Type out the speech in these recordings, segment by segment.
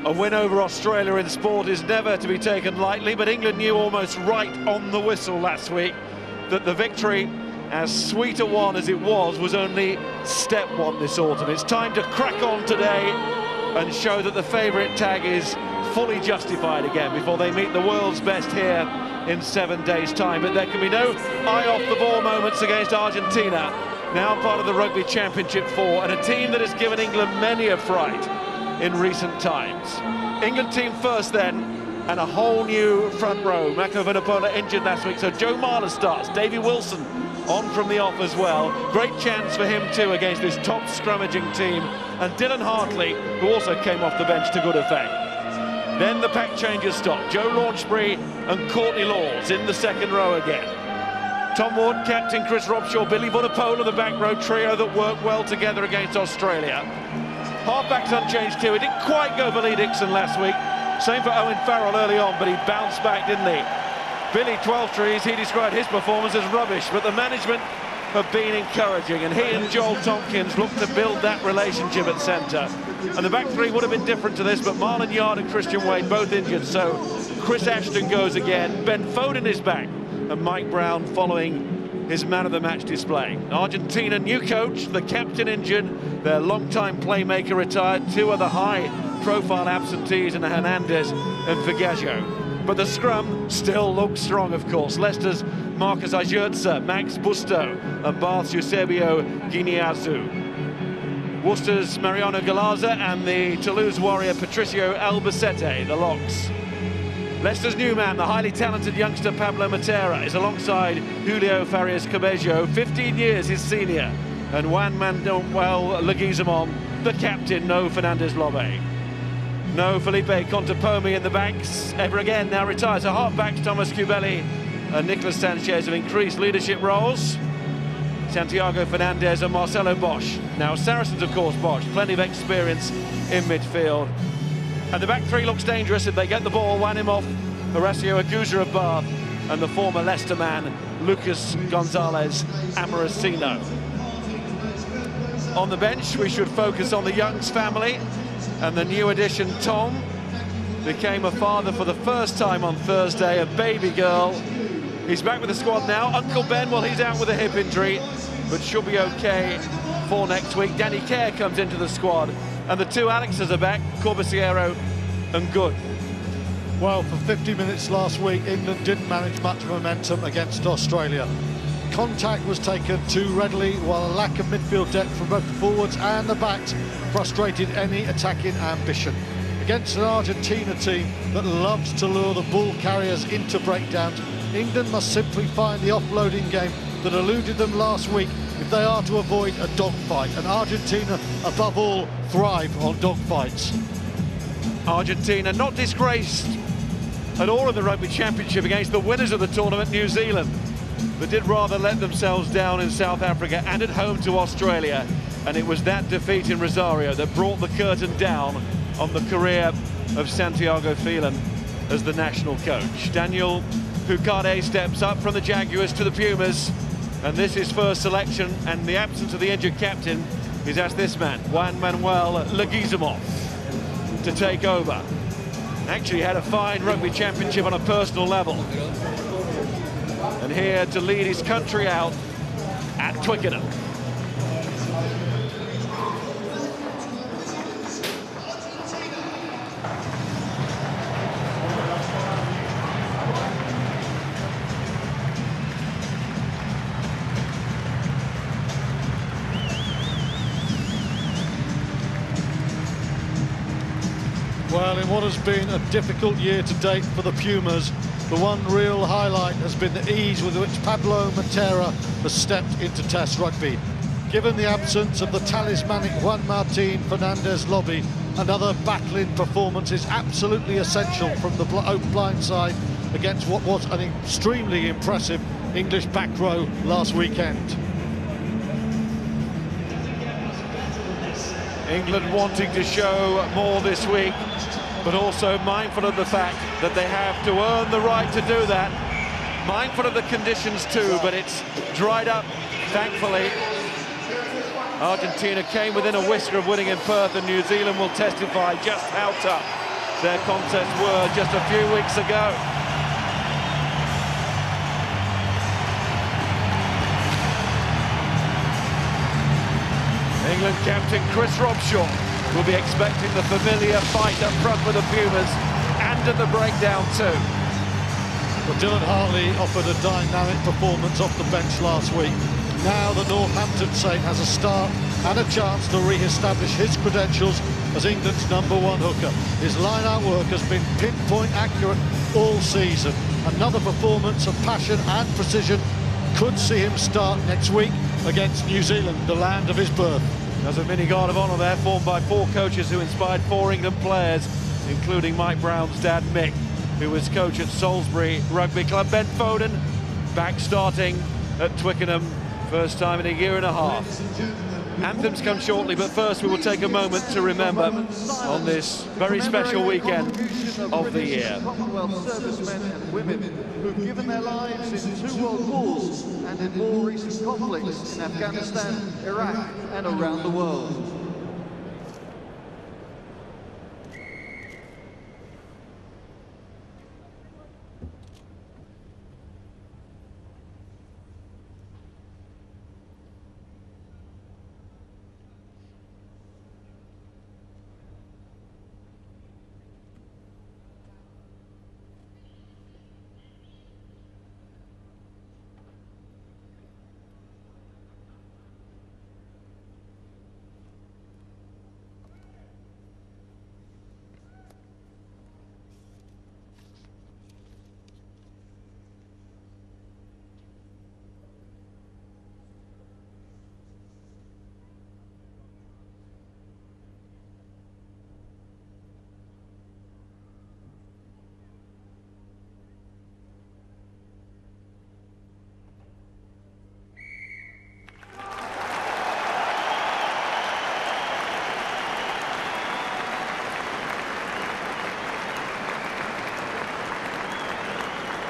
A win over Australia in sport is never to be taken lightly, but England knew almost right on the whistle last week that the victory, as sweet a one as it was only step one this autumn. It's time to crack on today and show that the favourite tag is fully justified again before they meet the world's best here in 7 days' time. But there can be no eye-off-the-ball moments against Argentina, now part of the Rugby Championship 4, and a team that has given England many a fright in recent times. England team first then, and a whole new front row. Mako Vunipola injured last week, so Joe Marler starts. Davy Wilson on from the off as well. Great chance for him too against this top scrummaging team. And Dylan Hartley, who also came off the bench to good effect. Then the pack changes stop. Joe Launchbury and Courtney Laws in the second row again. Tom Ward, captain Chris Robshaw, Billy Vunipola, the back row trio that worked well together against Australia. Half-backs unchanged too. It didn't quite go for Lee Dixon last week. Same for Owen Farrell early on, but he bounced back, didn't he? Billy Twelvetrees, he described his performance as rubbish, but the management have been encouraging, and he and Joel Tompkins look to build that relationship at centre. And the back three would have been different to this, but Marlon Yard and Christian Wade both injured, so Chris Ashton goes again. Ben Foden is back, and Mike Brown following his man-of-the-match display. Argentina, new coach, the captain injured, their long-time playmaker retired, two other high-profile absentees in Hernandez and Vergajo. But the scrum still looks strong, of course. Leicester's Marcus Ajertza, Max Busto, and Bath's Eusebio Guineazu. Worcester's Mariano Galaza and the Toulouse warrior Patricio Albacete, the locks. Leicester's new man, the highly talented youngster Pablo Matera, is alongside Julio Farias Cabello, 15 years his senior, and Juan Manuel Leguizamon, the captain, no Fernandez Lobe. No Felipe Contepomi in the backs, ever again now retired. So half-backs Thomas Cubelli and Nicolas Sanchez have increased leadership roles. Santiago Fernandez and Marcelo Bosch. Now Saracens, of course, Bosch, plenty of experience in midfield. And the back three looks dangerous if they get the ball. Wanimoff, Horacio Aguza of Bath, and the former Leicester man, Lucas Gonzalez Amorosino. On the bench, we should focus on the Youngs family, and the new addition, Tom, became a father for the first time on Thursday, a baby girl. He's back with the squad now. Uncle Ben, well, he's out with a hip injury, but should be okay for next week. Danny Kerr comes into the squad, and the two Alexes are back, Corbisiero and Good. Well, for 50 minutes last week, England didn't manage much momentum against Australia. Contact was taken too readily, while a lack of midfield depth from both the forwards and the backs frustrated any attacking ambition. Against an Argentina team that loves to lure the ball carriers into breakdowns, England must simply find the offloading game that eluded them last week if they are to avoid a dogfight. And Argentina, above all, thrive on dogfights. Argentina not disgraced at all in the Rugby Championship against the winners of the tournament, New Zealand, but did rather let themselves down in South Africa and at home to Australia. And it was that defeat in Rosario that brought the curtain down on the career of Santiago Phelan as the national coach. Daniel Foucault steps up from the Jaguars to the Pumas, and this is first selection, and the absence of the injured captain, he's asked this man, Juan Manuel Leguizamon, to take over. Actually had a fine Rugby Championship on a personal level, and here to lead his country out at Twickenham. Well, in what has been a difficult year to date for the Pumas, the one real highlight has been the ease with which Pablo Matera has stepped into Test rugby. Given the absence of the talismanic Juan Martin Fernandez Lobby, another battling performance is absolutely essential from the blind side against what was an extremely impressive English back row last weekend. England wanting to show more this week, but also mindful of the fact that they have to earn the right to do that. Mindful of the conditions too, but it's dried up, thankfully. Argentina came within a whisker of winning in Perth, and New Zealand will testify just how tough their contests were just a few weeks ago. England captain Chris Robshaw will be expecting the familiar fight up front with the Pumas and at the breakdown too. Well, Dylan Hartley offered a dynamic performance off the bench last week. Now the Northampton Saint has a start and a chance to re-establish his credentials as England's #1 hooker. His line-out work has been pinpoint accurate all season. Another performance of passion and precision could see him start next week against New Zealand, the land of his birth. There's a mini guard of honour there, formed by 4 coaches who inspired 4 England players, including Mike Brown's dad, Mick, who was coach at Salisbury Rugby Club. Ben Foden back starting at Twickenham, first time in a year and a half. Anthems come shortly, but first we will take a moment to remember on this very special weekend of the year. Commonwealth servicemen and women who've given their lives in 2 world wars and in more recent conflicts in Afghanistan, Iraq and around the world.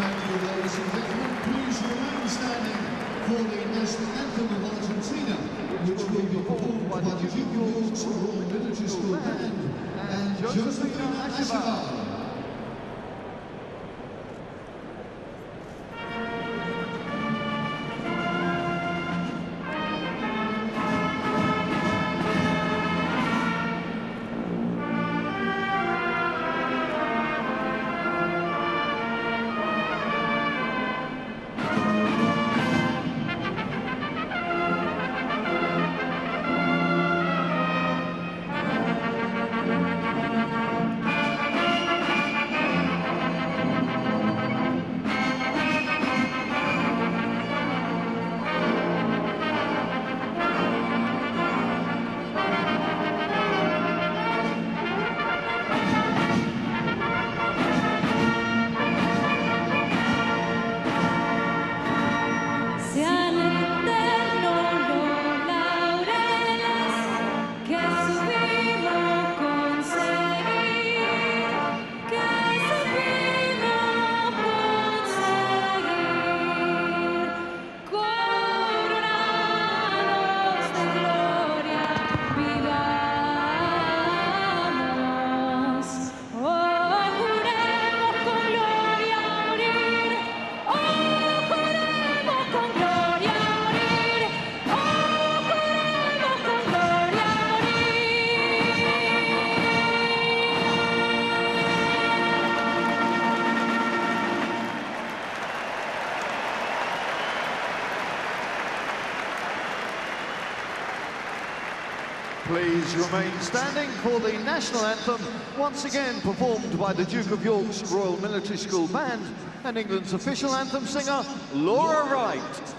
Thank you, ladies and gentlemen. Please remain standing for the national anthem of Argentina, which will be performed by the Duke of York's Royal Military School Band and Josephina Ashibal. Please remain standing for the national anthem, once again performed by the Duke of York's Royal Military School Band and England's official anthem singer, Laura Wright.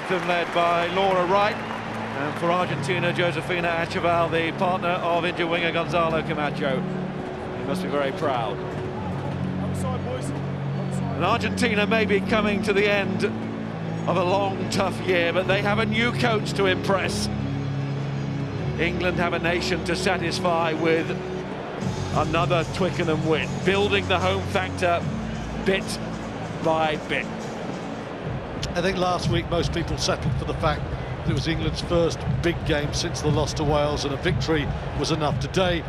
Anthem led by Laura Wright, and for Argentina, Josefina Achaval, the partner of injured winger Gonzalo Camacho. He must be very proud. Outside, boys. Outside. And Argentina may be coming to the end of a long, tough year, but they have a new coach to impress. England have a nation to satisfy with another Twickenham win, building the home factor bit by bit. I think last week most people settled for the fact that it was England's first big game since the loss to Wales, and a victory was enough. Today,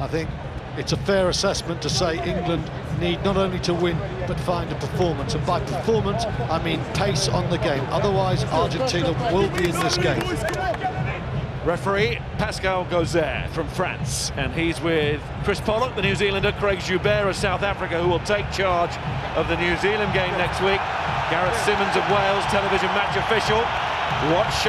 I think it's a fair assessment to say England need not only to win but find a performance, and by performance I mean pace on the game. Otherwise Argentina will be in this game. Referee Pascal Gauzet from France, and he's with Chris Pollock, the New Zealander, Craig Joubert of South Africa, who will take charge of the New Zealand game next week. Gareth Simmons of Wales, television match official. Watch.